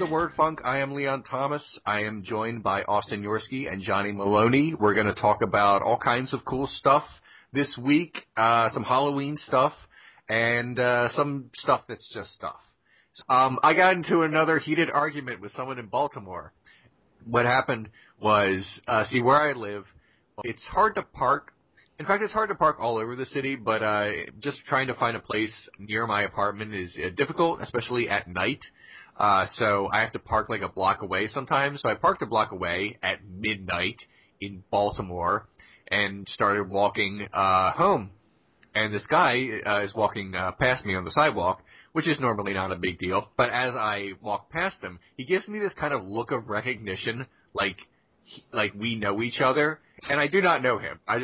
the Word Funk. I am Leon Thomas. I am joined by Austin Yorsky and Johnny Maloney. We're going to talk about all kinds of cool stuff this week, some Halloween stuff, and some stuff that's just stuff. I got into another heated argument with someone in Baltimore. What happened was, see, where I live, it's hard to park. In fact, it's hard to park all over the city, but just trying to find a place near my apartment is difficult, especially at night. So I have to park like a block away sometimes. So I parked a block away at midnight in Baltimore and started walking home. And this guy is walking past me on the sidewalk, which is normally not a big deal. But as I walk past him, he gives me this kind of look of recognition, like we know each other. And I do not know him. I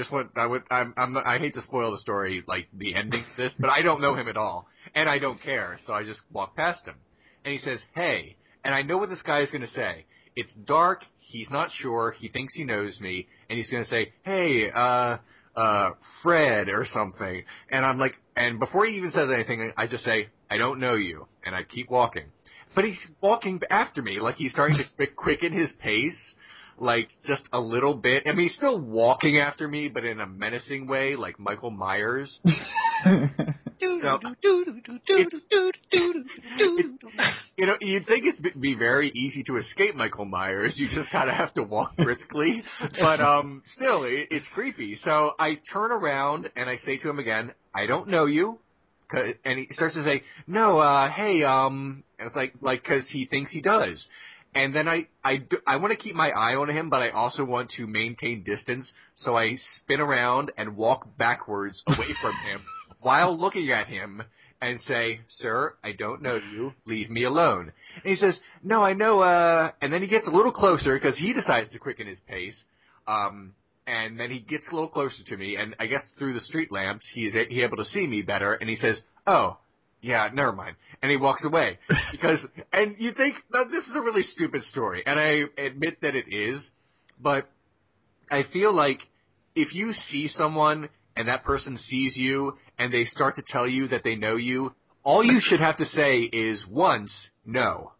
hate to spoil the story, like the ending to this, but I don't know him at all. And I don't care, so I just walk past him. And he says, "Hey," and I know what this guy is going to say. It's dark, he's not sure, he thinks he knows me, and he's going to say, "Hey, Fred," or something. And I'm like, and before he even says anything, I just say, "I don't know you," and I keep walking. But he's walking after me, like he's starting to quicken his pace. Like, just a little bit. I mean, he's still walking after me, but in a menacing way, like Michael Myers. So, you know, you'd think it'd be very easy to escape Michael Myers. You just kind of have to walk briskly. But still, it's creepy. So I turn around, and I say to him again, "I don't know you." And he starts to say, "No, hey, and it's like, because he thinks he does. And then I want to keep my eye on him, but I also want to maintain distance, so I spin around and walk backwards away from him while looking at him and say, "Sir, I don't know you. Leave me alone." And he says, "No, I know," and then he gets a little closer because he decides to quicken his pace. And then he gets a little closer to me, and I guess through the street lamps, he's able to see me better, and he says, "Oh, yeah, never mind." And he walks away. And you think, this is a really stupid story, and I admit that it is, but I feel like if you see someone and that person sees you and they start to tell you that they know you, all you should have to say is once, "No,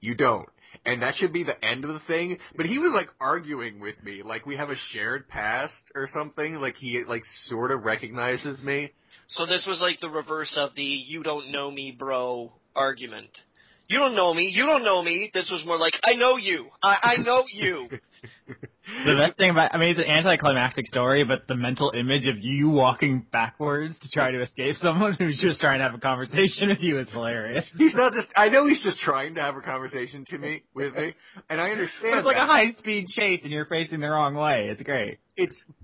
you don't." And that should be the end of the thing. But he was, like, arguing with me, like we have a shared past or something, like he, like, sort of recognizes me. So this was like the reverse of the "you don't know me, bro" argument. You don't know me. You don't know me. This was more like, "I know you. I know you." The best thing about, I mean, it's an anticlimactic story, but the mental image of you walking backwards to try to escape someone who's just trying to have a conversation with you is hilarious. He's not just, I know he's just trying to have a conversation with me, and I understand It's like a high-speed chase and you're facing the wrong way. It's great.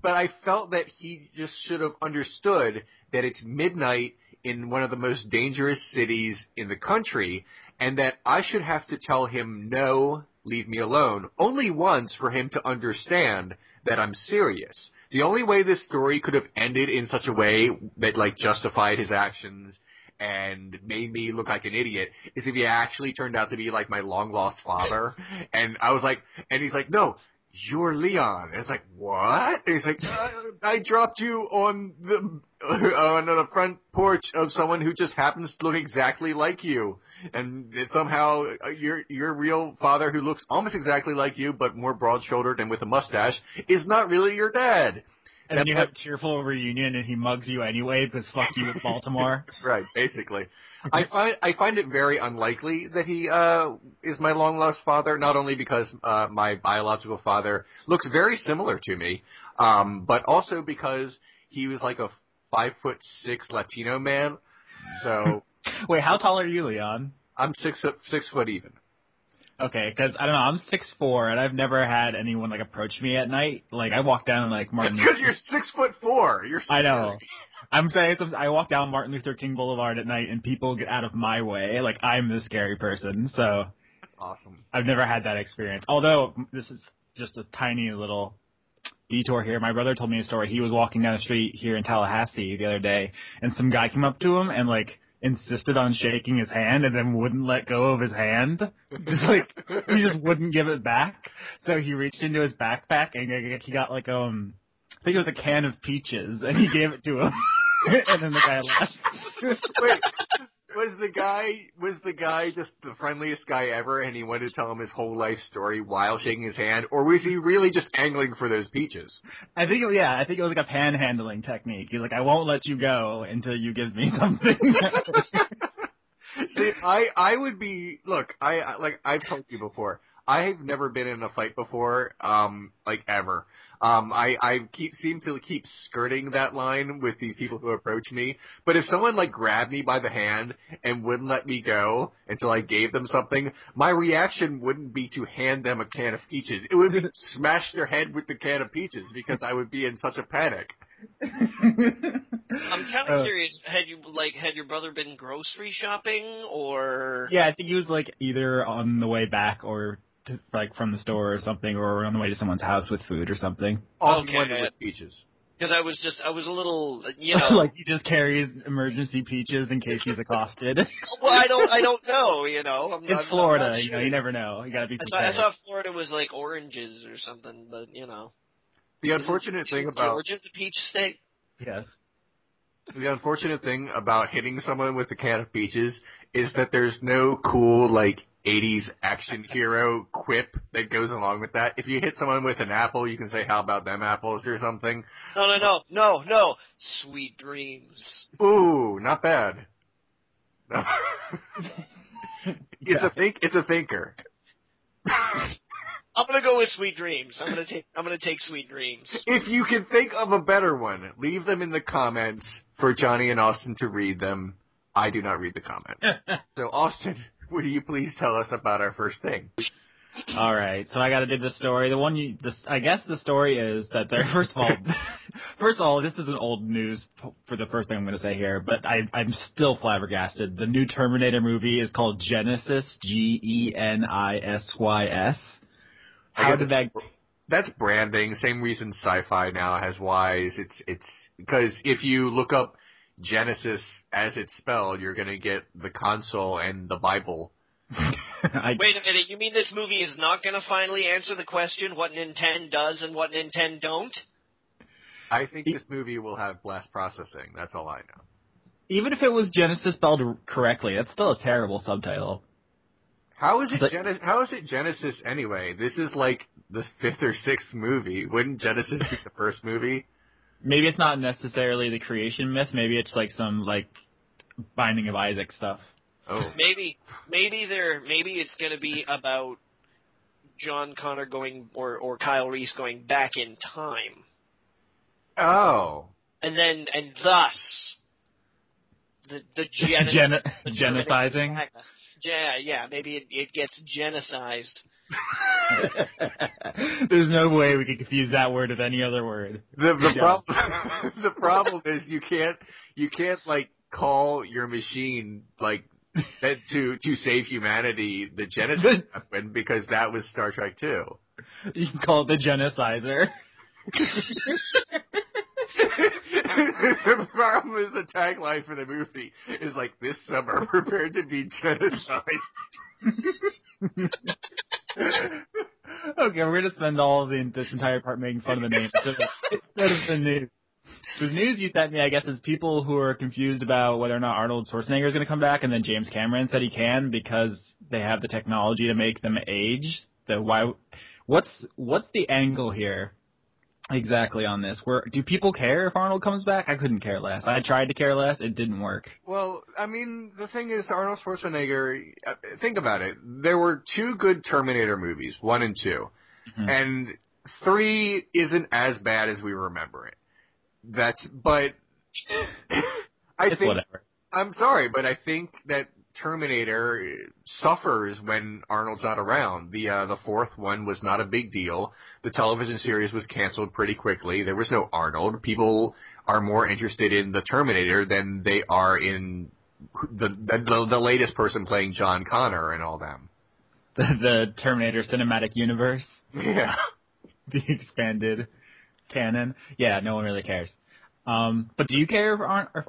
But I felt that he just should have understood that it's midnight in one of the most dangerous cities in the country, and that I should have to tell him, "No, leave me alone," only once for him to understand that I'm serious. The only way this story could have ended in such a way that, like, justified his actions and made me look like an idiot is if he actually turned out to be, like, my long-lost father. And I was like, and he's like, "No, you're Leon." And it's like, "What?" And he's like, I dropped you on the front porch of someone who just happens to look exactly like you. And somehow your real father, who looks almost exactly like you but more broad-shouldered and with a mustache, is not really your dad." And then you have a tearful reunion and he mugs you anyway because fuck you with Baltimore. Right, basically. I find it very unlikely that he is my long-lost father, not only because my biological father looks very similar to me, but also because he was like a 5'6" Latino man. So wait, how tall are you, Leon? I'm 6 foot even. Okay, because, I don't know, I'm 6'4", and I've never had anyone, like, approach me at night. Like, I walk down, like, Martin... Because you're 6'4". You're scary. I know. I'm saying, I walk down Martin Luther King Boulevard at night, and people get out of my way. Like, I'm the scary person, so... That's awesome. I've never had that experience. Although, this is just a tiny little detour here. My brother told me a story. He was walking down the street here in Tallahassee the other day, and some guy came up to him and, like, insisted on shaking his hand and then wouldn't let go of his hand. Just like, he just wouldn't give it back. So he reached into his backpack and he got like, I think it was a can of peaches, and he gave it to him. And then the guy left. Wait, Was the guy just the friendliest guy ever, and he wanted to tell him his whole life story while shaking his hand, or was he really just angling for those peaches? I think it was like a panhandling technique. He's like, I won't let you go until you give me something. See, I would be, look, I've told you before, I've never been in a fight before, like ever. I seem to keep skirting that line with these people who approach me. But if someone like grabbed me by the hand and wouldn't let me go until I gave them something, my reaction wouldn't be to hand them a can of peaches. It would be to smash their head with the can of peaches because I would be in such a panic. I'm kind of curious. Had your brother been grocery shopping or? Yeah, I think he was like either on the way back or like from the store or something, or on the way to someone's house with food or something. All he wanted was peaches. Because I was a little, you know. Like he just carries emergency peaches in case he's accosted. Well, I don't know, you know. It's Florida, you know, you never know. You gotta be prepared. I thought Florida was like oranges or something, but you know. The unfortunate thing about Georgia, the peach state. Yes. The unfortunate thing about hitting someone with a can of peaches is that there's no cool, like, 80s action hero quip that goes along with that. If you hit someone with an apple, you can say, how about them apples or something. No. Sweet dreams. Ooh, not bad. No. It's a thinker. I'm gonna go with sweet dreams. I'm gonna take sweet dreams. If you can think of a better one, leave them in the comments for Johnny and Austin to read them. I do not read the comments. So Austin, will you please tell us about our first thing? All right, so I got to do the story. I guess the story is that first of all, this isn't old news for the first thing I'm going to say here, but I'm still flabbergasted. The new Terminator movie is called Genesis, Genisys. How did that? That's branding. Same reason sci-fi now has Ys. It's because if you look up Genesis as it's spelled, you're going to get the console and the Bible. Wait a minute, you mean this movie is not going to finally answer the question what Nintendo does and what Nintendo don't? I think this movie will have blast processing. That's all I know. Even if it was Genesis spelled correctly, that's still a terrible subtitle. How is it Genesis anyway? This is like the 5th or 6th movie. Wouldn't Genesis be the first movie? Maybe it's not necessarily the creation myth. Maybe it's like some like Binding of Isaac stuff. Oh. Maybe it's going to be about John Connor going or Kyle Reese going back in time. Oh. And thus the genociding. Yeah, maybe it gets genicized. There's no way we could confuse that word with any other word. The problem is you can't like call your machine like to save humanity the Genesis weapon because that was Star Trek 2. You can call it the genocizer. The problem is the tagline for the movie is like, this summer prepared to be genocided. Okay, we're going to spend all of this entire part making fun of the name instead of the news. The news you sent me, I guess, is people who are confused about whether or not Arnold Schwarzenegger is going to come back, and then James Cameron said he can because they have the technology to make them age. What's the angle here exactly on this? Do people care if Arnold comes back? I couldn't care less. I tried to care less. It didn't work. Well, I mean, the thing is, Arnold Schwarzenegger, think about it. There were 2 good Terminator movies, 1 and 2. Mm-hmm. And 3 isn't as bad as we remember it. But I think, whatever. I'm sorry, but I think that Terminator suffers when Arnold's not around. The 4th one was not a big deal. The television series was canceled pretty quickly. There was no Arnold. People are more interested in the Terminator than they are in the latest person playing John Connor and all them. The Terminator cinematic universe? Yeah. The expanded canon? Yeah, no one really cares. But do you care if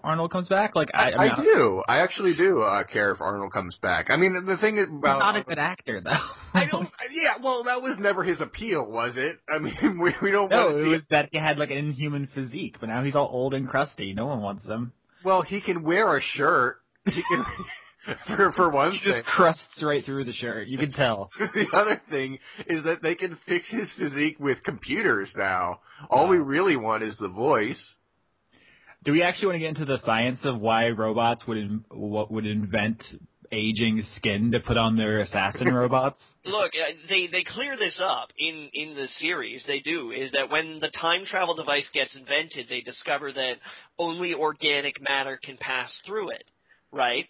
Arnold comes back? Like I do. I actually do care if Arnold comes back. I mean, the thing about... He's not a good actor, though. Yeah, well, that was never his appeal, was it? I mean, we don't No, want to see... it was that he had, like, an inhuman physique, but now he's all old and crusty. No one wants him. Well, he can wear a shirt. He can, for one He thing. just crusts right through the shirt. You can tell. The other thing is that they can fix his physique with computers now. All we really want is the voice. Do we actually want to get into the science of why robots would invent aging skin to put on their assassin robots? Look, they clear this up in the series. They do, is that when the time travel device gets invented, they discover that only organic matter can pass through it, right?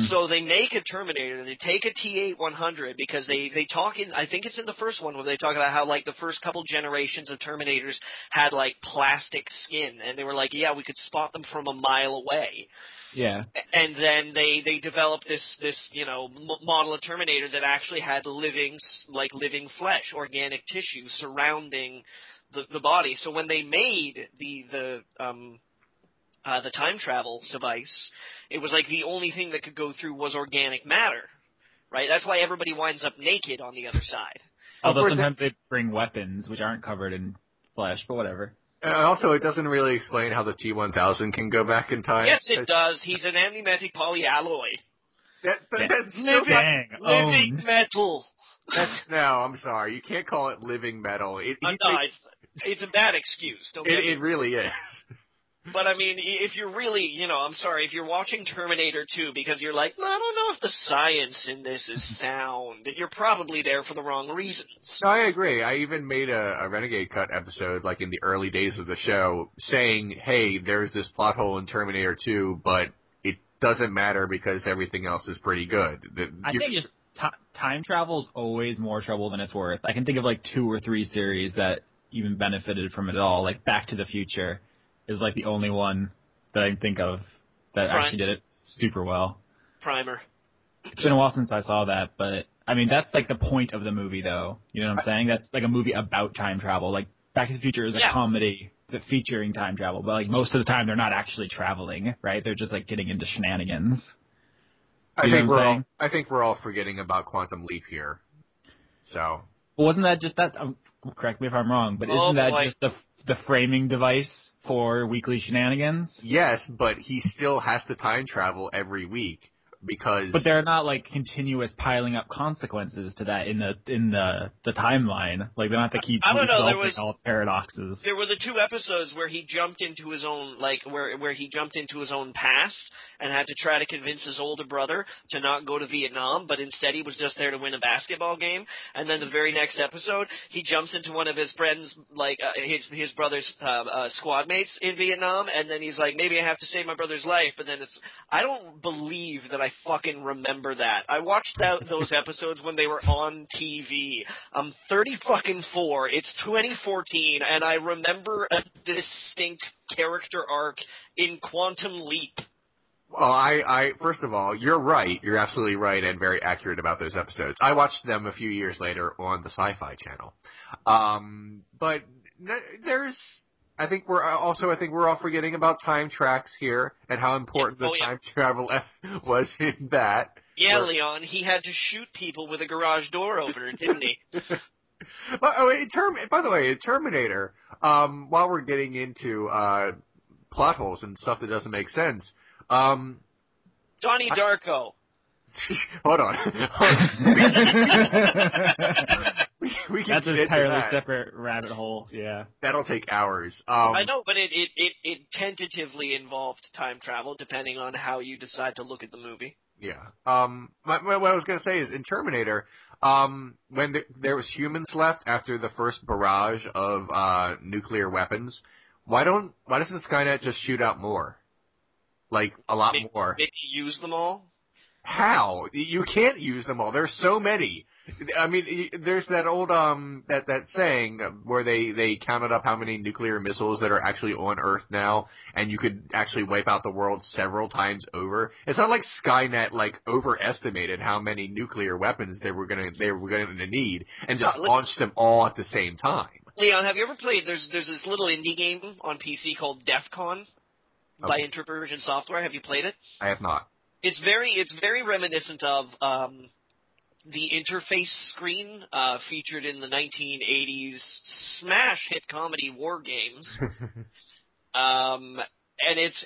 So they make a Terminator. They take a T-8-100 because they talk in, I think it's in the first one where they talk about how, like, the first couple generations of Terminators had, like, plastic skin. And they were like, yeah, we could spot them from a mile away. Yeah. And then they developed this model of Terminator that actually had living flesh, organic tissue surrounding the body. So when they made the time travel device, it was like the only thing that could go through was organic matter, right? That's why everybody winds up naked on the other side. Although sometimes they bring weapons which aren't covered in flesh, but whatever. Also, it doesn't really explain how the T-1000 can go back in time. Yes, it does. He's an amnimetic polyalloy. That's Living metal. No, I'm sorry. You can't call it living metal. It's a bad excuse. It really is. But, I mean, if you're really, I'm sorry, if you're watching Terminator 2 because you're like, I don't know if the science in this is sound, you're probably there for the wrong reasons. No, I agree. I even made a Renegade Cut episode, like in the early days of the show, saying, hey, there's this plot hole in Terminator 2, but it doesn't matter because everything else is pretty good. I think just time travel's always more trouble than it's worth. I can think of like 2 or 3 series that even benefited from it at all, like Back to the Future is like the only one that I can think of that actually did it super well. Primer. It's been a while since I saw that, but I mean that's like the point of the movie, though. You know what I'm saying? That's like a movie about time travel. Like Back to the Future is a comedy featuring time travel, but like most of the time they're not actually traveling, right? They're just like getting into shenanigans. I think we're all forgetting about Quantum Leap here. So. Well, wasn't that just that? Correct me if I'm wrong, but isn't that just the framing device for weekly shenanigans? Yes, but he still has to time travel every week because. But they're not like continuous piling up consequences to that in the timeline. Like they don't have to keep resolving all paradoxes. There were the 2 episodes where he jumped into his own where he jumped into his own past and had to try to convince his older brother to not go to Vietnam, but instead he was just there to win a basketball game. And then the very next episode, he jumps into one of his friends, his brother's squad mates in Vietnam, and then he's like, maybe I have to save my brother's life. But then I don't believe that I fucking remember that. I watched those episodes when they were on TV. I'm 34. It's 2014, and I remember a distinct character arc in Quantum Leap. Well, I first of all, you're right. You're absolutely right and very accurate about those episodes. I watched them a few years later on the Sci-Fi Channel. But I think we're all forgetting about time tracks here and how important the time travel was in that. Yeah, Leon, he had to shoot people with a garage door opener, didn't he? By the way, in Terminator, while we're getting into plot holes and stuff that doesn't make sense, Donnie Darko. Hold on. we can That's an entirely separate rabbit hole. Yeah, that'll take hours. I know, but it tentatively involved time travel, depending on how you decide to look at the movie. Yeah. What I was going to say is in Terminator, when there was humans left after the first barrage of nuclear weapons, why doesn't Skynet just shoot out more? Like a lot more. Maybe use them all. How? You can't use them all. There's so many. I mean, there's that old that saying where they counted up how many nuclear missiles that are actually on Earth now, and you could actually wipe out the world several times over. It's not like Skynet overestimated how many nuclear weapons they were gonna need and just launched them all at the same time. Leon, have you ever played? There's this little indie game on PC called DEF CON by Introversion Software. Have you played it? I have not. It's very reminiscent of the interface screen featured in the 1980s smash hit comedy War Games. And it's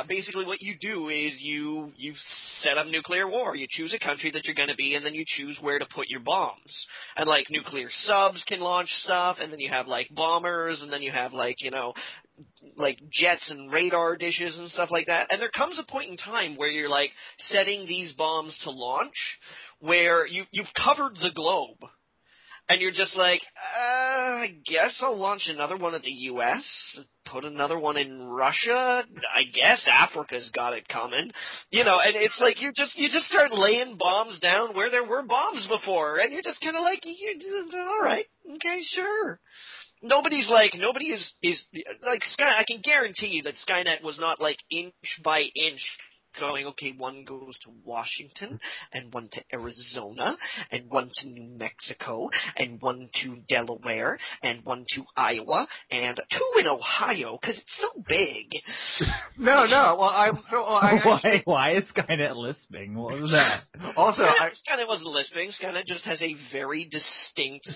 basically what you do is you set up nuclear war. You choose a country that you're going to be, and then you choose where to put your bombs. And like nuclear subs can launch stuff, and then you have like bombers, and then you have like like jets and radar dishes and stuff like that. And there comes a point in time where you're like setting these bombs to launch, where you've covered the globe. And you're just like, I guess I'll launch another one at the U.S., put another one in Russia. I guess Africa's got it coming. And it's like you just start laying bombs down where there were bombs before. And you're just kind of like, all right, okay, sure. Nobody is like Sky. I can guarantee you that Skynet was not like inch by inch going, okay, one goes to Washington, and one to Arizona, and one to New Mexico, and one to Delaware, and one to Iowa, and two in Ohio, because it's so big. No. Well, Why is Skynet lisping? What was that? Also, Skynet wasn't lisping. Skynet just has a very distinct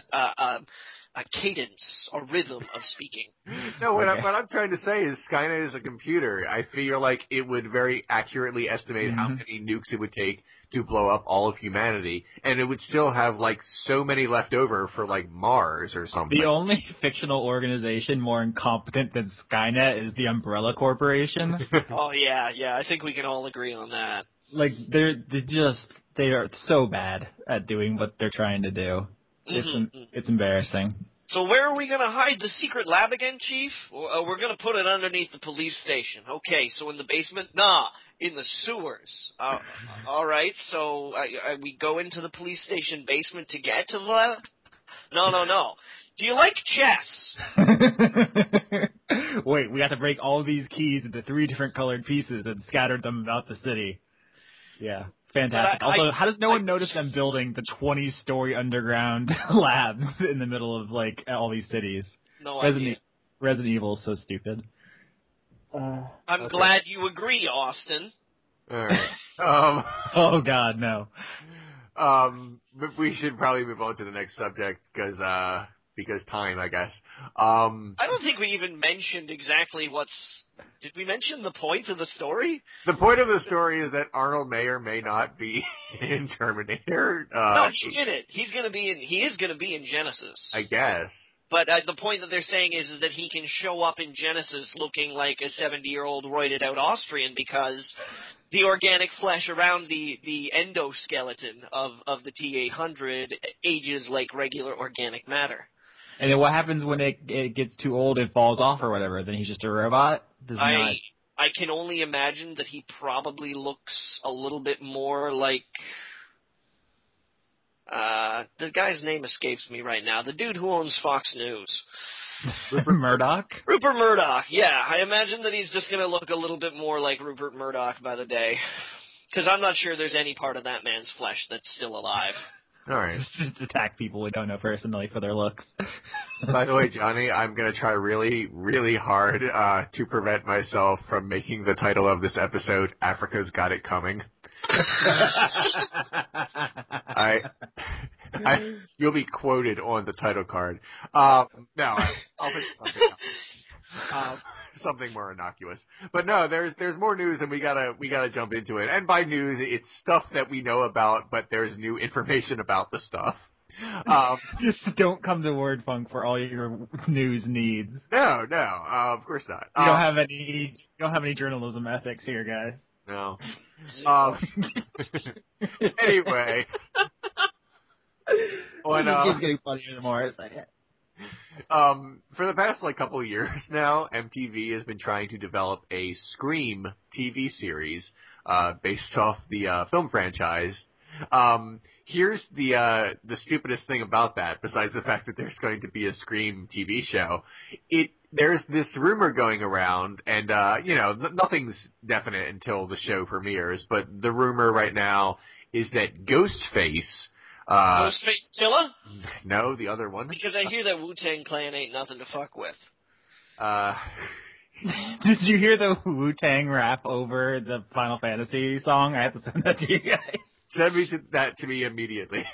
a cadence, a rhythm of speaking. No, what I'm trying to say is Skynet is a computer. I feel like it would very accurately estimate how many nukes it would take to blow up all of humanity, and it would still have like so many left over for like Mars or something. The only fictional organization more incompetent than Skynet is the Umbrella Corporation. Oh yeah, I think we can all agree on that. Like they are so bad at doing what they're trying to do. It's embarrassing. So where are we going to hide the secret lab again, Chief? We're going to put it underneath the police station. Okay, so in the basement? Nah, in the sewers. All right, so we go into the police station basement to get to the lab? No. Do you like chess? Wait, we have to break all these keys into 3 different colored pieces and scatter them about the city. Yeah. Fantastic. Also, how does no one notice them building the 20-story underground labs in the middle of, like, all these cities? No idea. Resident Evil is so stupid. I'm glad you agree, Austin. All right. Oh, God, no. But we should probably move on to the next subject because time, I guess. I don't think we even mentioned exactly Did we mention the point of the story? The point of the story is that Arnold may or may not be in Terminator. No, he's in it. He is going to be in Genesis. I guess. But the point that they're saying is that he can show up in Genesis looking like a 70-year-old roided-out Austrian because the organic flesh around the endoskeleton of the T-800 ages like regular organic matter. And then what happens when it gets too old and falls off or whatever? Then he's just a robot? I can only imagine that he probably looks a little bit more like... the guy's name escapes me right now. The dude who owns Fox News. Rupert Murdoch? Rupert Murdoch, yeah. I imagine that he's just going to look a little bit more like Rupert Murdoch by the day. Because I'm not sure there's any part of that man's flesh that's still alive. All right. Just attack people we don't know personally for their looks. By the way, Johnny, I'm going to try really, really hard to prevent myself from making the title of this episode, Africa's Got It Coming. You'll be quoted on the title card. No, I'll think something else. Something more innocuous. But no, there's more news, and we gotta jump into it. And by news, it's stuff that we know about, but there's new information about the stuff. Just don't come to Word Funk for all your news needs. No, of course not. You don't have any journalism ethics here, guys. No. Anyway. It keeps getting funnier the more I say it. For the past couple of years now, MTV has been trying to develop a Scream TV series based off the film franchise. Here's the stupidest thing about that, besides the fact that there's going to be a Scream TV show. There's this rumor going around, and nothing's definite until the show premieres, but the rumor right now is that Ghostface. Ghostface Killer? No, the other one. Because I hear that Wu-Tang Clan ain't nothing to fuck with. Did you hear the Wu-Tang rap over the Final Fantasy song? I have to send that to you guys. Send that to me immediately.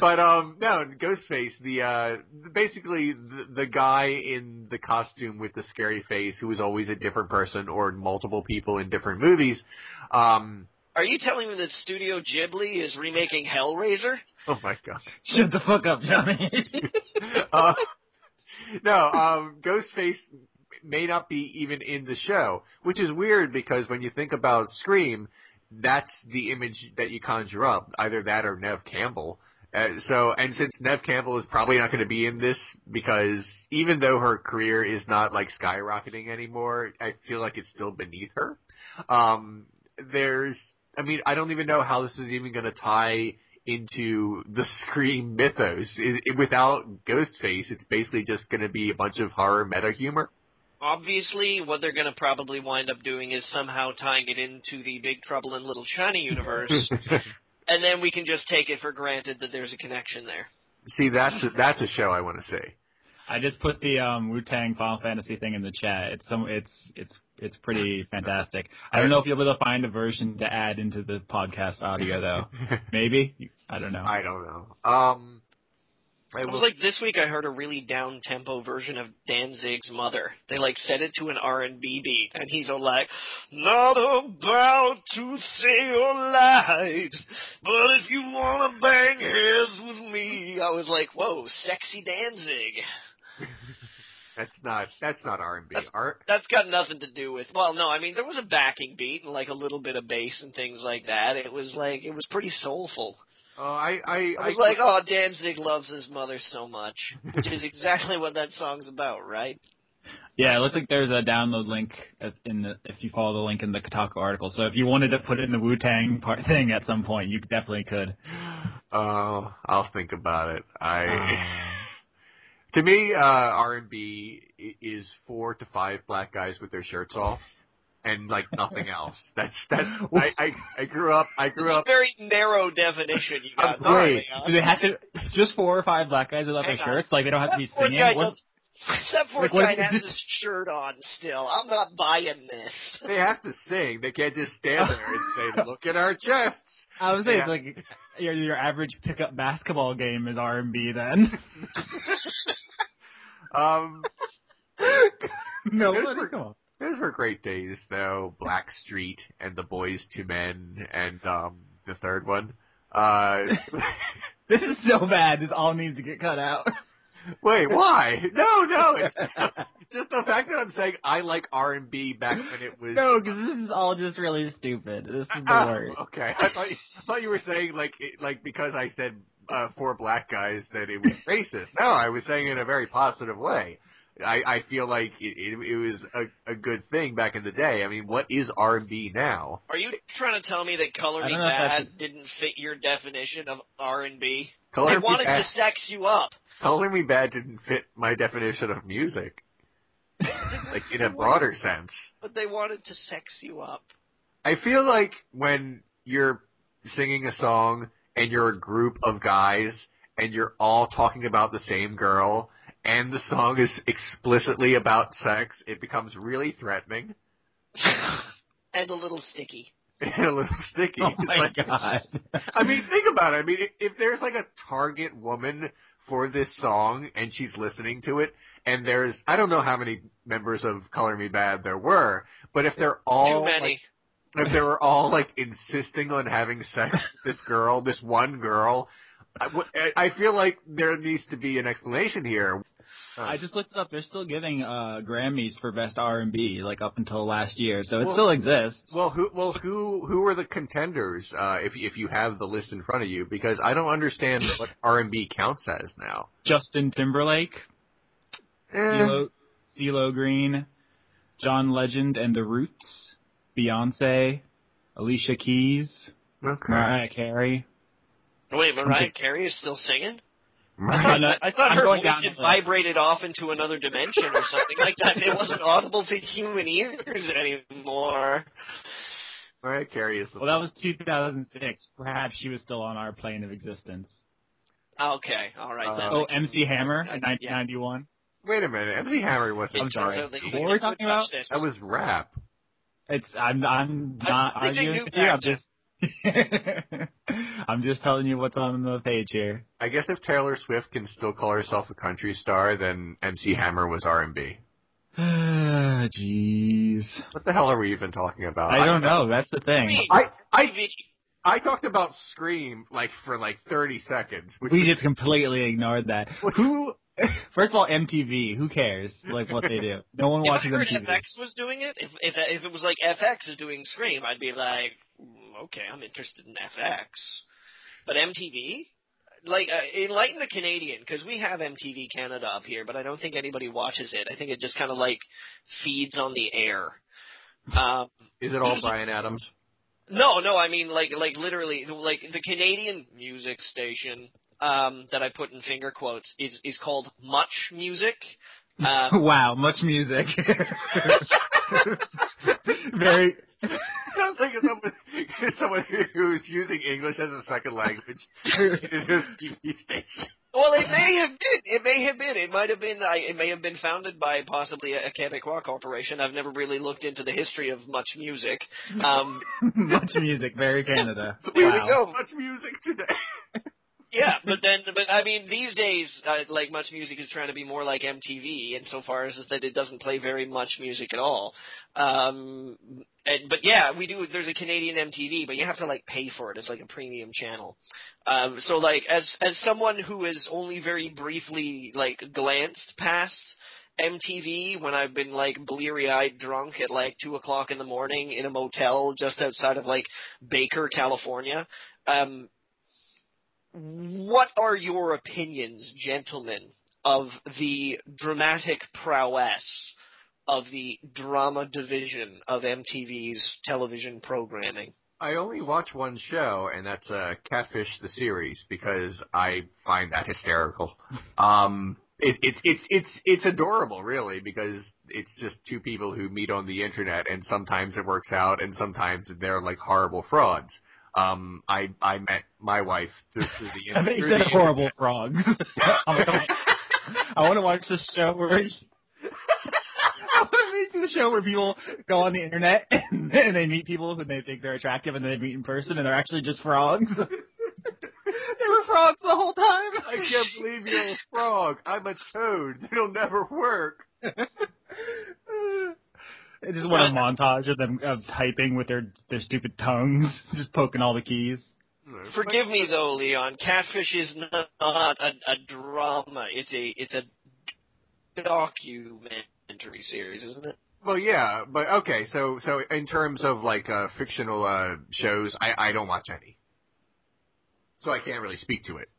But no, Ghostface, basically the guy in the costume with the scary face who is always a different person or multiple people in different movies. Are you telling me that Studio Ghibli is remaking Hellraiser? Oh my god! Shut the fuck up, Johnny. No, Ghostface may not be even in the show, which is weird because when you think about Scream, that's the image that you conjure up, either that or Neve Campbell. And since Neve Campbell is probably not going to be in this because even though her career is not like skyrocketing anymore, I feel like it's still beneath her. I don't even know how this is even going to tie into the Scream mythos. Without Ghostface, it's basically just going to be a bunch of horror meta humor. Obviously, what they're going to probably wind up doing is somehow tying it into the Big Trouble in Little China universe, and then we can just take it for granted that there's a connection there. See, that's a show I want to see. I just put the Wu-Tang Final Fantasy thing in the chat. It's pretty fantastic. I don't know if you'll be able to find a version to add into the podcast audio though. Maybe? I don't know. It was like this week I heard a really down-tempo version of Danzig's Mother. They set it to an R&B beat, and he's all like, not about to say your lies, but if you want to bang heads with me. I was like, whoa, sexy Danzig. That's not R&B. That's got nothing to do with, well, no, I mean, there was a backing beat and a little bit of bass and things like that. It was pretty soulful. I was like, oh, Danzig loves his mother so much, which is exactly what that song's about, right? Yeah, it looks like there's a download link if you follow the link in the Kotaku article. So if you wanted to put it in the Wu-Tang thing at some point, you definitely could. Oh, I'll think about it. To me, R&B is 4 to 5 black guys with their shirts off. And nothing else. I grew up. It's a very narrow definition you got. I'm sorry. Wait, do they have to just 4 or 5 black guys without their shirts? They don't have to be singing. That poor guy has his shirt on still. I'm not buying this. They have to sing. They can't just stand there and say, "Look at our chests." I would say it's your average pickup basketball game is R&B then. No, come on. Those were great days, though. Blackstreet and The Boys to Men and the third one. This is so bad. This all needs to get cut out. Wait, why? No. It's just the fact that I'm saying I like R&B back when it was... No, because this is all just really stupid. This is the worst. Okay. I thought you were saying, because I said 4 black guys that it was racist. No, I was saying it in a very positive way. I feel like it was a good thing back in the day. I mean, what is R&B now? Are you trying to tell me that Color Me Bad didn't fit your definition of R&B? They wanted to sex you up. Color Me Bad didn't fit my definition of music. In a broader sense. But they wanted to sex you up. I feel like when you're singing a song and you're a group of guys and you're all talking about the same girl and the song is explicitly about sex, it becomes really threatening. And a little sticky. And a little sticky. Oh my God. I mean, think about it. I mean, if there's a target woman for this song and she's listening to it, and there's, I don't know how many members of Color Me Bad there were, but if they're all... Too many. If they were all, insisting on having sex with this one girl, I feel like there needs to be an explanation here. I just looked it up. They're still giving Grammys for Best R&B, up until last year, so it still exists. Who are the contenders? If you have the list in front of you, because I don't understand what R&B counts as now. Justin Timberlake, CeeLo Green, John Legend and the Roots, Beyonce, Alicia Keys, Mariah Carey. Wait, Mariah Carey is still singing? Right. I thought her voice had vibrated off into another dimension or something like that. It wasn't audible to human ears anymore. Mariah Carey is that was 2006. Perhaps she was still on our plane of existence. Okay, all right. MC Hammer in 1991. Wait a minute, MC Hammer wasn't... I'm sorry. What were we talking about? That was rap. I'm not arguing with you. I'm just telling you what's on the page here. I guess if Taylor Swift can still call herself a country star, then MC Hammer was R&B. Jeez. What the hell are we even talking about? I don't know. That's the thing. I talked about Scream for 30 seconds. We just completely ignored that. First of all, MTV. Who cares? What they do? No one watches MTV. If I heard FX was doing it, if it was like FX is doing Scream, I'd be like, okay, I'm interested in FX. But MTV? Enlighten the Canadian, because we have MTV Canada up here, but I don't think anybody watches it. I think it just kind of feeds on the air. Is it all Bryan Adams? No, I mean literally the Canadian music station that I put in finger quotes is called Much Music. Wow, Much Music. Very. Sounds like someone who's using English as a second language in his TV station. Well, it may have been. It might have been. It may have been founded by possibly a Quebecois corporation. I've never really looked into the history of Much Music. Much Music, very Canada. Here we go. Much Music today. Yeah, but I mean, these days, Much Music is trying to be more like MTV, insofar as that it doesn't play very much music at all. But yeah, we do. There's a Canadian MTV, but you have to pay for it. It's like a premium channel. So as someone who has only very briefly glanced past MTV when I've been bleary-eyed drunk at 2 o'clock in the morning in a motel just outside of Baker, California. What are your opinions, gentlemen, of the dramatic prowess of the drama division of MTV's television programming? I only watch one show, and that's Catfish the series, because I find that hysterical. It's adorable, really, because it's just two people who meet on the internet, and sometimes it works out, and sometimes they're horrible frauds. I met my wife through the internet. I bet you said horrible frogs. I want to watch this show where people go on the internet and they meet people who they think they're attractive and they meet in person and they're actually just frogs. They were frogs the whole time. I can't believe you're a frog. I'm a toad. It'll never work. I just want a montage of them typing with their stupid tongues, just poking all the keys. Forgive me though, Leon. Catfish is not a drama. It's a documentary series, isn't it? Well, yeah, but okay. So in terms of fictional shows, I don't watch any, so I can't really speak to it.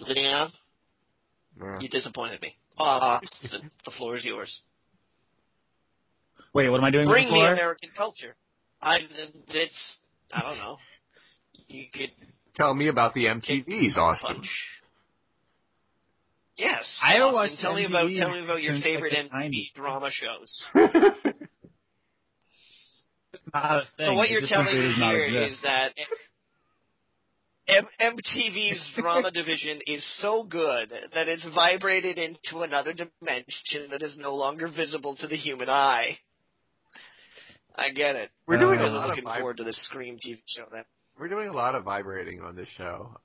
Leon, you disappointed me. The floor is yours. Wait, what am I doing Bring with the me floor? American culture. I don't know. You could tell me about the MTVs, Austin. punch. Yes. I don't Austin, watch tell me MTV about your since, favorite the MTV 90s. drama shows. It's not a thing. So what It you're just telling simply me does not here exist. is that MTV's drama division is so good that it's vibrated into another dimension that is no longer visible to the human eye. I get it. We're doing I'm a lot looking of forward to this Scream TV show then. We're doing a lot of vibrating on this show.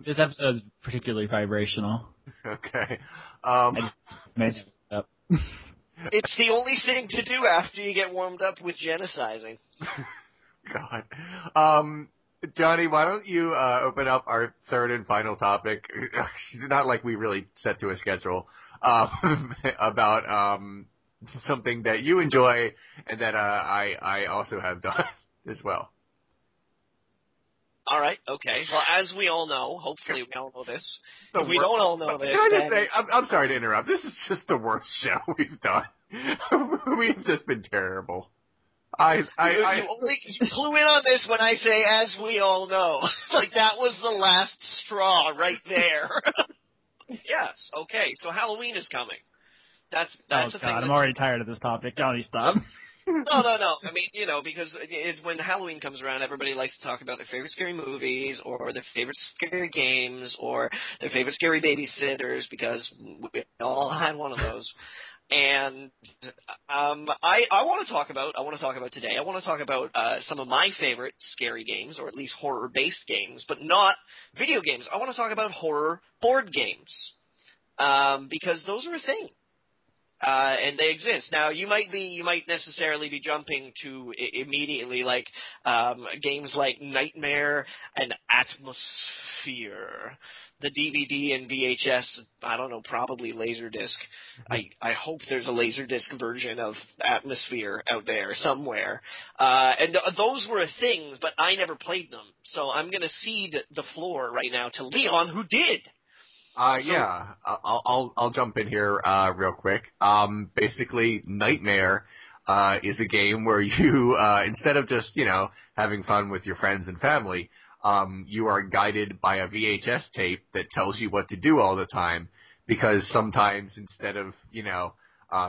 This episode is particularly vibrational. Okay. I made it up. It's the only thing to do after you get warmed up with genociding. God. Johnny, why don't you open up our third and final topic? Not like we really set to a schedule. About something that you enjoy and that I also have done as well. All right, okay. Well, as we all know, hopefully we all know this. If we worst. don't all know this, Can I just then... say, I'm sorry to interrupt. This is just the worst show we've done. We've just been terrible. You clue in on this when I say, as we all know. That was the last straw right there. Yes, okay, so Halloween is coming. That's Oh, the thing. God, I'm already tired of this topic. Johnny, stop. No. I mean, because when Halloween comes around, everybody likes to talk about their favorite scary movies or their favorite scary games or their favorite scary babysitters, because we all had one of those. And I want to talk about today. I want to talk about some of my favorite scary games, or at least horror-based games, but not video games. I want to talk about horror board games because those are a thing. And they exist. Now, you might necessarily be jumping to immediately like games like Nightmare and Atmosphere, the DVD and VHS. I don't know, probably Laserdisc. I hope there's a Laserdisc version of Atmosphere out there somewhere. And those were a thing, but I never played them. So I'm going to cede the floor right now to Leon, who did. Yeah, I'll jump in here real quick. Basically, Nightmare is a game where you instead of just having fun with your friends and family, you are guided by a VHS tape that tells you what to do all the time. Because sometimes instead of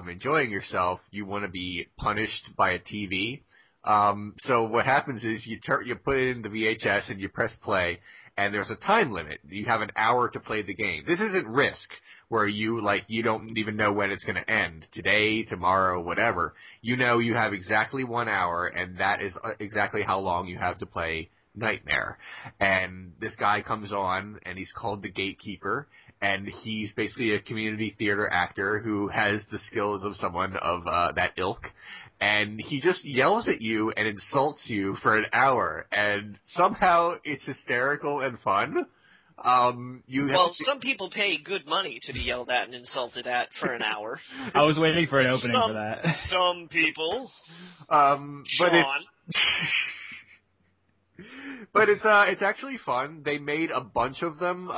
enjoying yourself, you want to be punished by a TV. So what happens is you put it in the VHS and you press play. And there's a time limit. You have an hour to play the game. This isn't Risk, where you don't even know when it's going to end. Today, tomorrow, whatever. You have exactly 1 hour, and that is exactly how long you have to play Nightmare. And this guy comes on, and he's called the Gatekeeper, and he's basically a community theater actor who has the skills of someone of that ilk. And he just yells at you and insults you for an hour, and somehow it's hysterical and fun. Some people pay good money to be yelled at and insulted at for an hour. I was waiting for an opening for that. Some people. But it's actually fun. They made a bunch of them.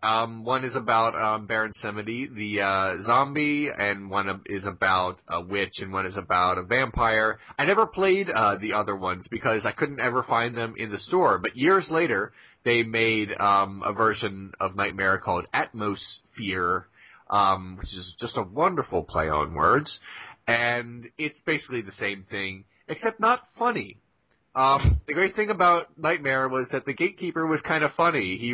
One is about Baron Samedi, the zombie, and one is about a witch, and one is about a vampire. I never played the other ones because I couldn't ever find them in the store. But years later, they made a version of Nightmare called Atmosphere, which is just a wonderful play on words. And it's basically the same thing, except not funny. The great thing about Nightmare was that the Gatekeeper was kind of funny. He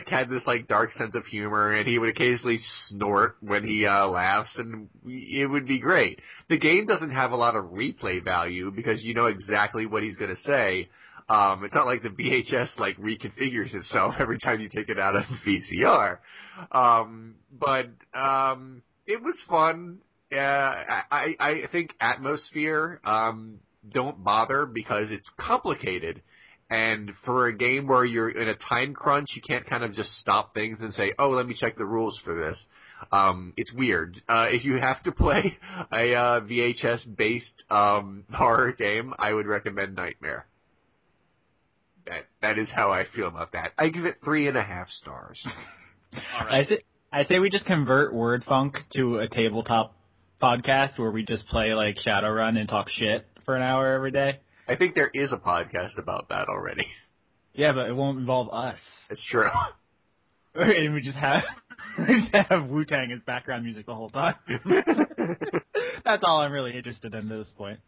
had this dark sense of humor, and he would occasionally snort when he laughs, and it would be great. The game doesn't have a lot of replay value because you know exactly what he's going to say. It's not like the VHS reconfigures itself every time you take it out of the VCR. But it was fun. I think Atmosphere. Don't bother because it's complicated, and for a game where you're in a time crunch, you can't kind of just stop things and say, oh, let me check the rules for this. It's weird. If you have to play a VHS-based horror game, I would recommend Nightmare. That is how I feel about that. I give it 3.5 stars. All right. I say we just convert WordFunk to a tabletop podcast where we just play Shadowrun and talk shit for an hour every day. I think there is a podcast about that already. Yeah, but it won't involve us. It's true. And we just have Wu-Tang as background music the whole time. That's all I'm really interested in at this point.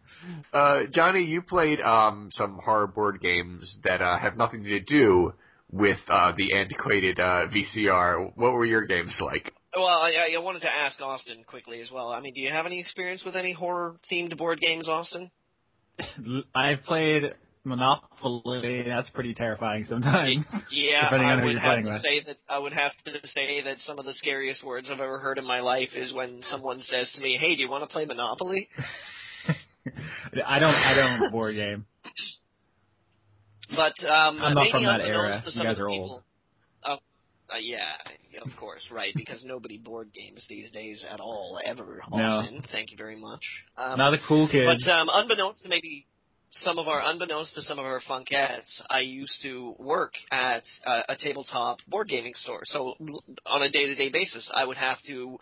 Johnny, you played some horror board games that have nothing to do with the antiquated VCR. What were your games like? Well, I wanted to ask Austin quickly as well. I mean, do you have any experience with any horror-themed board games, Austin? I've played Monopoly. That's pretty terrifying sometimes. Yeah, I would have to say that some of the scariest words I've ever heard in my life is when someone says to me, "Hey, do you want to play Monopoly?" I don't board game. But I'm not maybe from that unbeknownst era. to some You guys of the are people, old. Yeah, of course, right, because nobody board games these days at all, ever, No. Austin. Thank you very much. Not a cool kid. But unbeknownst to some of our funkettes, I used to work at a tabletop board gaming store. So on a day-to-day basis, I would have to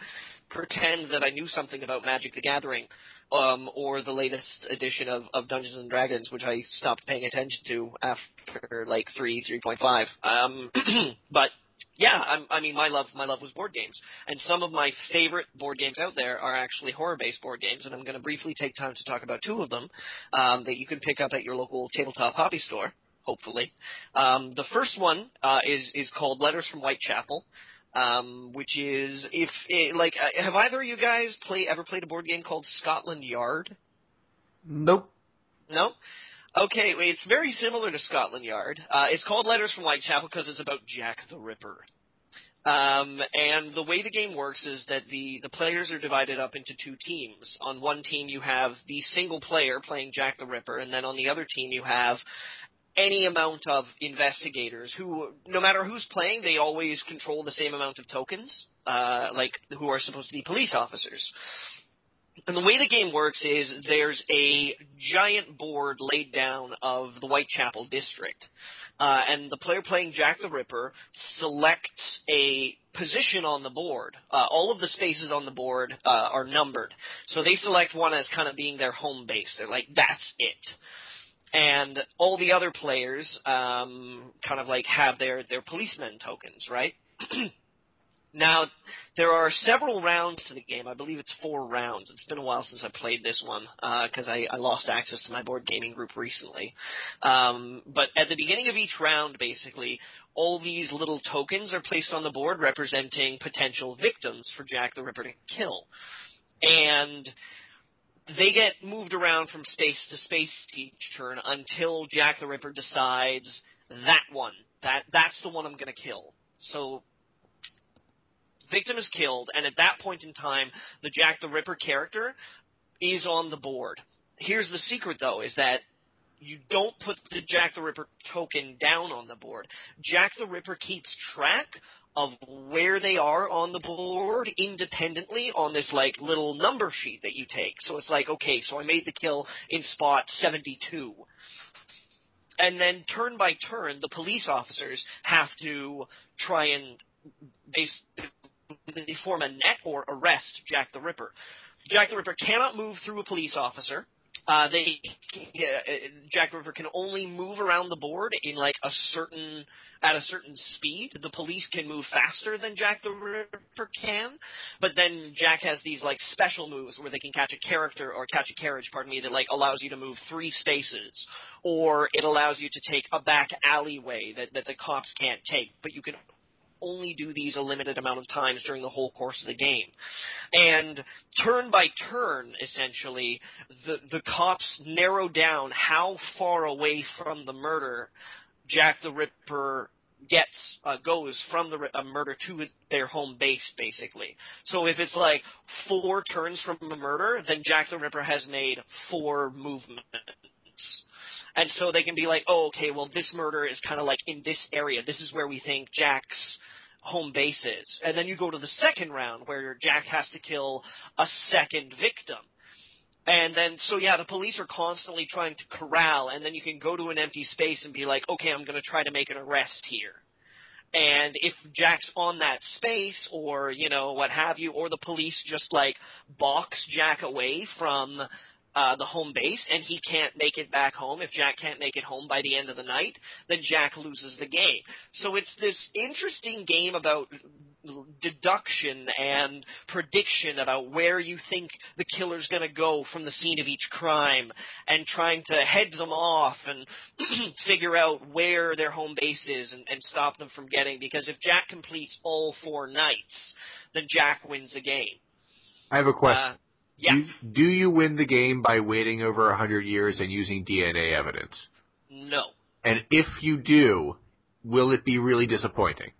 pretend that I knew something about Magic the Gathering, or the latest edition of Dungeons and Dragons, which I stopped paying attention to after 3.5. But yeah, I mean, my love was board games, and some of my favorite board games out there are actually horror-based board games, and I'm going to briefly take time to talk about 2 of them that you can pick up at your local tabletop hobby store, hopefully. The first one is called Letters from Whitechapel. which is have either of you guys ever played a board game called Scotland Yard? Nope. No? Okay, well, it's very similar to Scotland Yard. It's called Letters from Whitechapel because it's about Jack the Ripper. And the way the game works is that the players are divided up into two teams. On one team you have the single player playing Jack the Ripper, and then on the other team you have any amount of investigators who, no matter who's playing, they always control the same amount of tokens, who are supposed to be police officers. And the way the game works is there's a giant board laid down of the Whitechapel district. And the player playing Jack the Ripper selects a position on the board. All of the spaces on the board are numbered. So they select one as kind of being their home base. They're like, that's it. And all the other players kind of like have their policeman tokens, right? Now, there are several rounds to the game. I believe it's 4 rounds. It's been a while since I played this one because I lost access to my board gaming group recently. But at the beginning of each round, basically, all these little tokens are placed on the board representing potential victims for Jack the Ripper to kill. And they get moved around from space to space each turn until Jack the Ripper decides that one. That's the one I'm going to kill. So victim is killed, and at that point in time, the Jack the Ripper character is on the board. Here's the secret, though, is that you don't put the Jack the Ripper token down on the board. Jack the Ripper keeps track of where they are on the board independently on this, like, little number sheet that you take. So it's like, okay, so I made the kill in spot 72. And then turn by turn, the police officers have to try and basically form a net or arrest Jack the Ripper. Jack the Ripper cannot move through a police officer. Jack the Ripper can only move around the board in at a certain speed. The police can move faster than Jack the Ripper can, but then Jack has these special moves where they can catch a carriage, that allows you to move 3 spaces, or it allows you to take a back alleyway that the cops can't take, but you can only do these a limited amount of times during the whole course of the game. And turn by turn, essentially, the cops narrow down how far away from the murder Jack the Ripper goes from the murder to their home base, basically. So if it's 4 turns from the murder, then Jack the Ripper has made 4 movements. And so they can be like, oh, okay, well, this murder is kind of in this area. This is where we think Jack's home base is. And then you go to the second round where Jack has to kill a second victim. And then, the police are constantly trying to corral, and then you can go to an empty space and be like, okay, I'm going to try to make an arrest here. And if Jack's on that space, or, what have you, or the police just, box Jack away from the home base, and he can't make it back home. If Jack can't make it home by the end of the night, then Jack loses the game. So it's this interesting game about deduction and prediction about where you think the killer's going to go from the scene of each crime, and trying to head them off and figure out where their home base is and stop them from getting, because if Jack completes all 4 nights, then Jack wins the game. I have a question. Yeah. Do you win the game by waiting over 100 years and using DNA evidence? No. And if you do, will it be really disappointing?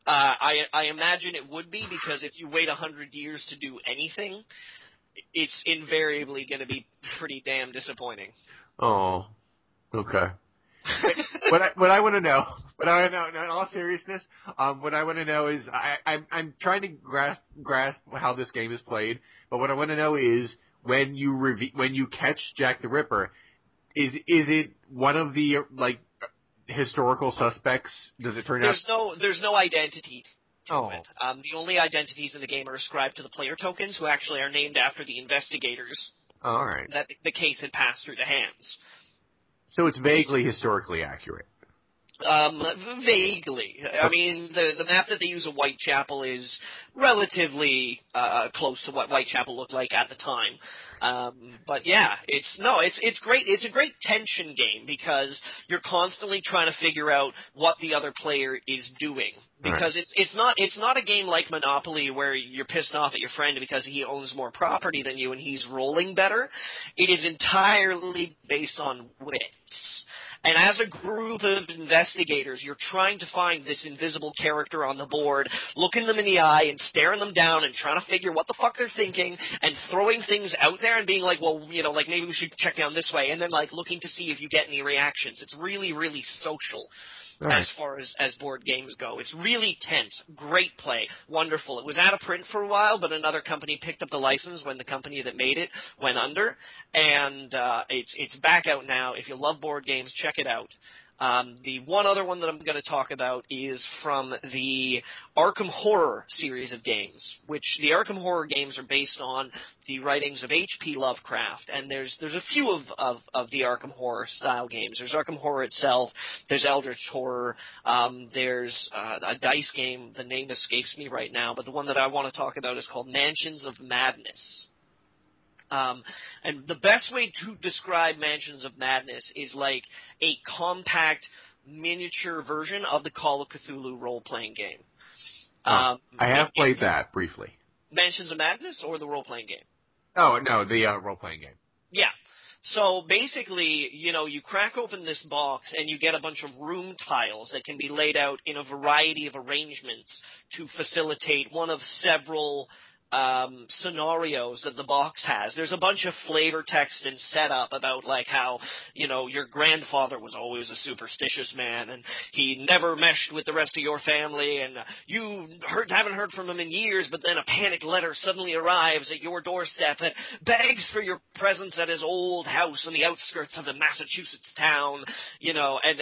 I imagine it would be, because if you wait 100 years to do anything, it's invariably going to be pretty damn disappointing. Oh, okay. What I want to know, in all seriousness, what I want to know is, I'm trying to grasp how this game is played, but what I want to know is, when you catch Jack the Ripper, is it one of the historical suspects? Does it turn out? There's no identity to it. Oh. The only identities in the game are ascribed to the player tokens, who actually are named after the investigators. Oh, all right. That the case had passed through the hands. So it's vaguely historically accurate. Vaguely. I mean, the map that they use of Whitechapel is relatively close to what Whitechapel looked like at the time. But yeah, it's great. It's a great tension game because you're constantly trying to figure out what the other player is doing. Because it's not a game like Monopoly where you're pissed off at your friend because he owns more property than you and he's rolling better. It is entirely based on wits. And as a group of investigators, you're trying to find this invisible character on the board, looking them in the eye and staring them down and trying to figure what the fuck they're thinking and throwing things out there and being like, well, you know, like maybe we should check down this way and then like looking to see if you get any reactions. It's really, really social. As far as board games go. It's really tense. Great play. Wonderful. It was out of print for a while, but another company picked up the license when the company that made it went under. And it's back out now. If you love board games, check it out. The one other one that I'm going to talk about is from the Arkham Horror series of games, which the Arkham Horror games are based on the writings of H.P. Lovecraft, and there's a few of the Arkham Horror style games. There's Arkham Horror itself, there's Eldritch Horror, there's a dice game, the name escapes me right now, but the one that I want to talk about is called Mansions of Madness. And the best way to describe Mansions of Madness is like a compact miniature version of the Call of Cthulhu role-playing game. I have played that briefly. Mansions of Madness or the role-playing game? Oh, no, the role-playing game. Yeah. So basically, you know, you crack open this box and you get a bunch of room tiles that can be laid out in a variety of arrangements to facilitate one of several scenarios that the box has. There's a bunch of flavor text and setup about like how, you know, your grandfather was always a superstitious man and he never meshed with the rest of your family and you haven't heard from him in years, but then a panic letter suddenly arrives at your doorstep that begs for your presence at his old house on the outskirts of the Massachusetts town, you know, and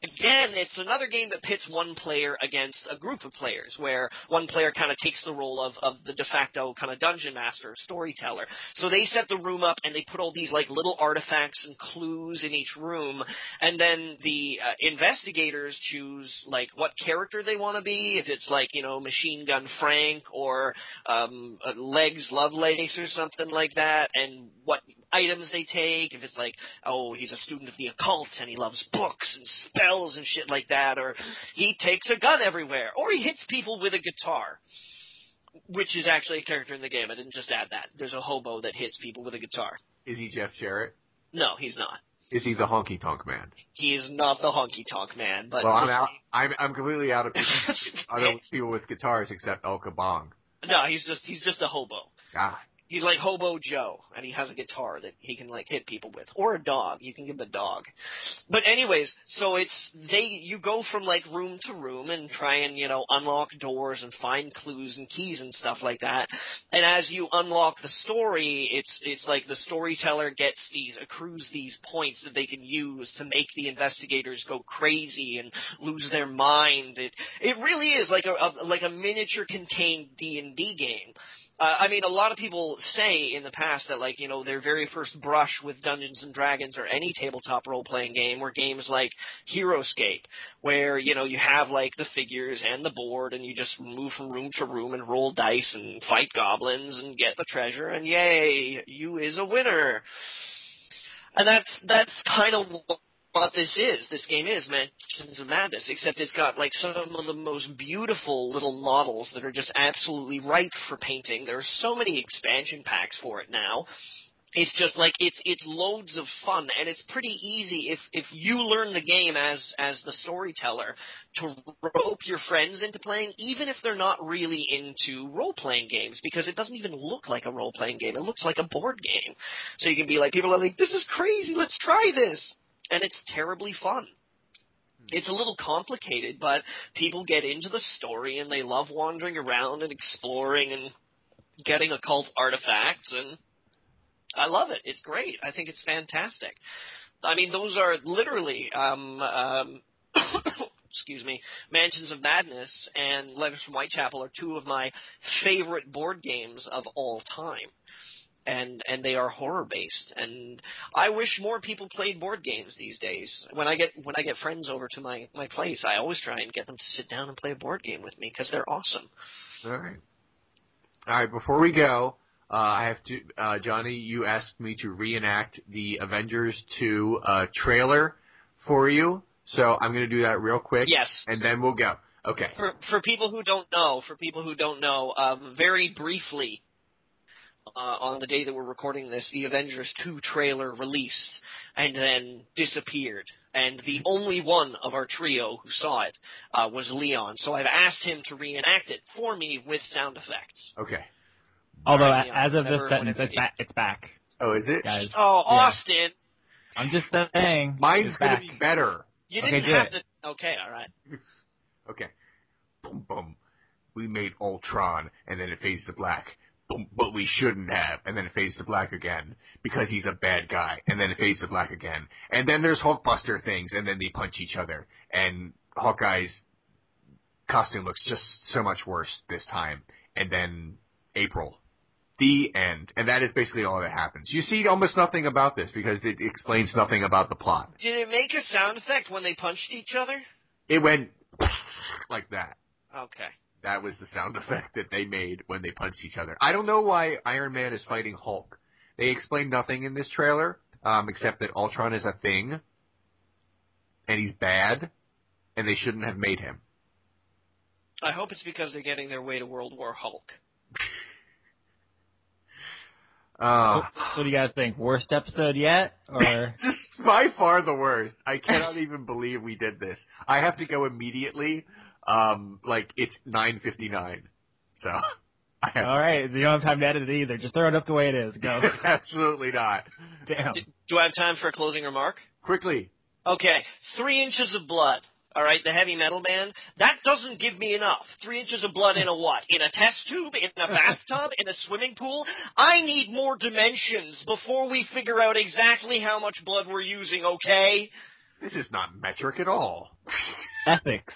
again, it's another game that pits one player against a group of players where one player kind of takes the role of the de facto kind of dungeon master, storyteller. So they set the room up and they put all these like little artifacts and clues in each room, and then the investigators choose like what character they want to be, if it's like, you know, Machine Gun Frank or Legs Lovelace or something like that, and what items they take, if it's like, oh, he's a student of the occult and he loves books and spells and shit like that, or he takes a gun everywhere, or he hits people with a guitar. Which is actually a character in the game. I didn't just add that. There's a hobo that hits people with a guitar. Is he Jeff Jarrett? No, he's not. Is he the honky tonk man? He is not the honky tonk man. But well, I'm out. I'm completely out of other people with guitars except El Kabong. No, he's just a hobo. God. He's like Hobo Joe, and he has a guitar that he can like hit people with, or a dog. You can give him a dog. But anyways, so you go from like room to room and try and, you know, unlock doors and find clues and keys and stuff like that. And as you unlock the story, it's like the storyteller accrues these points that they can use to make the investigators go crazy and lose their mind. It really is like a miniature contained D&D game. I mean, a lot of people say in the past that, like, you know, their very first brush with Dungeons & Dragons or any tabletop role-playing game were games like HeroScape, where, you know, you have, like, the figures and the board, and you just move from room to room and roll dice and fight goblins and get the treasure, and yay, you is a winner. And that's kind of what this game is, Mansions of Madness, except it's got like some of the most beautiful little models that are just absolutely ripe for painting. There are so many expansion packs for it now. It's just like it's loads of fun, and it's pretty easy if you learn the game as the storyteller to rope your friends into playing, even if they're not really into role-playing games, because it doesn't even look like a role-playing game. It looks like a board game. So you can be like, people are like, this is crazy, let's try this. And it's terribly fun. It's a little complicated, but people get into the story and they love wandering around and exploring and getting occult artifacts, and I love it. It's great. I think it's fantastic. I mean, those are literally, excuse me, Mansions of Madness and Letters from Whitechapel are two of my favorite board games of all time. and they are horror based. And I wish more people played board games these days. When I get friends over to my place, I always try and get them to sit down and play a board game with me because they're awesome. All right. Before we go, I have to, Johnny, you asked me to reenact the Avengers 2 trailer for you, so I'm going to do that real quick. Yes. And then we'll go. Okay. For people who don't know, very briefly, on the day that we're recording this, the Avengers 2 trailer released and then disappeared. And the only one of our trio who saw it was Leon. So I've asked him to reenact it for me with sound effects. Okay. Although, Leon, as of this sentence, it's back. Oh, is it? Guys. Oh, Yeah. Austin! I'm just saying. Mine's it's going to back. be better. You Okay, didn't do have it. to... Okay, all right. Okay. Boom, boom. We made Ultron, and then it fades to black. Boom, but we shouldn't have. And then it fades to black again, because he's a bad guy. And then it fades to black again. And then there's Hulkbuster things, and then they punch each other. And Hawkeye's costume looks just so much worse this time. And then April. The end. And that is basically all that happens. You see almost nothing about this, because it explains nothing about the plot. Did it make a sound effect when they punched each other? It went like that. Okay. That was the sound effect that they made when they punched each other. I don't know why Iron Man is fighting Hulk. They explain nothing in this trailer, except that Ultron is a thing, and he's bad, and they shouldn't have made him. I hope it's because they're getting their way to World War Hulk. So what do you guys think? Worst episode yet? Or Just by far the worst. I cannot even believe we did this. I have to go immediately. It's 9:59. So I have all right, you don't have time to edit it either. Just throw it up the way it is. Go. absolutely not. Damn. Do I have time for a closing remark? Quickly. Okay, 3 inches of blood. All right, the heavy metal band. That doesn't give me enough. 3 inches of blood in a what? In a test tube? In a bathtub? In a swimming pool? I need more dimensions before we figure out exactly how much blood we're using, okay? This is not metric at all. Ethics.